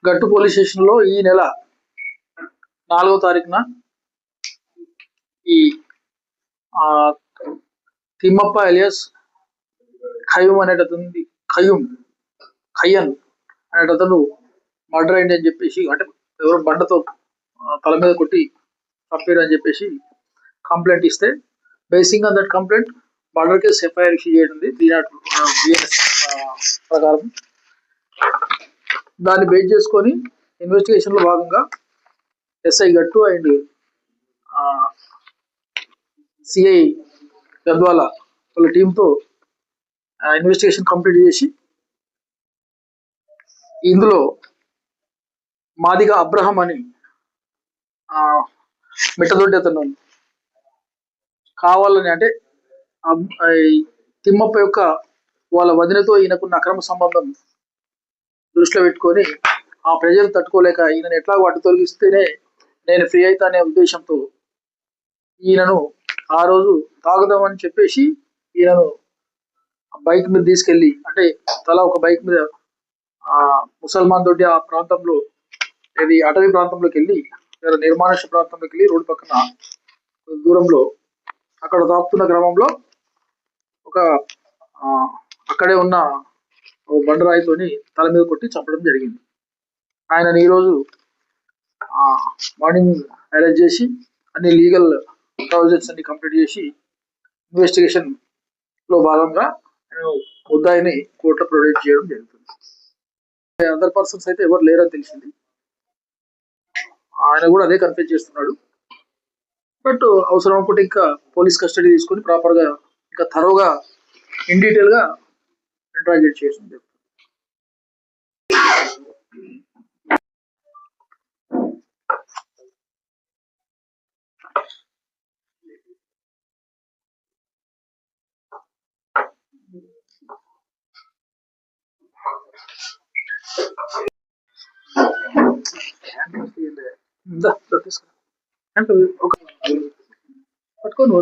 గట్టు పోలీస్ స్టేషన్లో ఈ నెల 4వ తారీఖున ఈ తిమ్మప్ప ఎలియాస్ ఖయ్యూమ్ అనేటతుంది ఖయ్యన్ అనేటతను మర్డర్ అయింది అని చెప్పేసి, అంటే ఎవరో బండతో తల మీద కొట్టి చంపారు అని చెప్పేసి కంప్లైంట్ ఇస్తే, basing on that complaint murder case FIR issue చేయడం బిఎన్ఎస్ ప్రకారం. దాన్ని బేస్ చేసుకొని ఇన్వెస్టిగేషన్ లో భాగంగా ఎస్ఐ గట్టు అండ్ సిఐ గద్వాల వాళ్ళ టీంతో ఇన్వెస్టిగేషన్ కంప్లీట్ చేసి, ఇందులో మాదిగా అబ్రహం అని మిట్టదొడ్డి అతను కావాలని, అంటే తిమ్మప్ప యొక్క వాళ్ళ వదినతో ఈయనకున్న అక్రమ సంబంధం దృష్టిలో పెట్టుకొని ఆ ప్రజలు తట్టుకోలేక ఈయనను ఎట్లాగో అడ్డు తొలగిస్తేనే నేను ఫ్రీ అవుతా అనే ఉద్దేశంతో ఈయనను ఆ రోజు తాగుదామని చెప్పేసి ఈయనను బైక్ మీద తీసుకెళ్ళి, అంటే తల ఒక బైక్ మీద ముసల్మాన్ దొడ్డి ఆ ప్రాంతంలో, ఇది అటవీ ప్రాంతంలోకి వెళ్ళి, నిర్మానుష్య ప్రాంతంలోకి వెళ్ళి రోడ్డు పక్కన దూరంలో అక్కడ తాకుతున్న క్రమంలో ఒక అక్కడే ఉన్న బండరాయితోని తల మీద కొట్టి చంపడం జరిగింది. ఆయనని ఈరోజు మార్నింగ్ అరెస్ట్ చేసి అన్ని లీగల్ ప్రొవిజన్స్ అన్ని కంప్లీట్ చేసి ఇన్వెస్టిగేషన్ లో భాగంగా ముద్దాయిని కోర్టులో ప్రొడ్యూస్ చేయడం జరుగుతుంది. అదర్ పర్సన్స్ అయితే ఎవరు లేరని తెలిసింది. ఆయన కూడా అదే కన్ఫ్యూజ్ చేస్తున్నాడు. బట్ అవసరం అనుకుంటే ఇంకా పోలీస్ కస్టడీ తీసుకొని ప్రాపర్ గా ఇంకా థరోగా ఇన్ డీటెయిల్ గా ఇంట్రాగేట్ చేయడం జరుగుతుంది. పట్టుకోను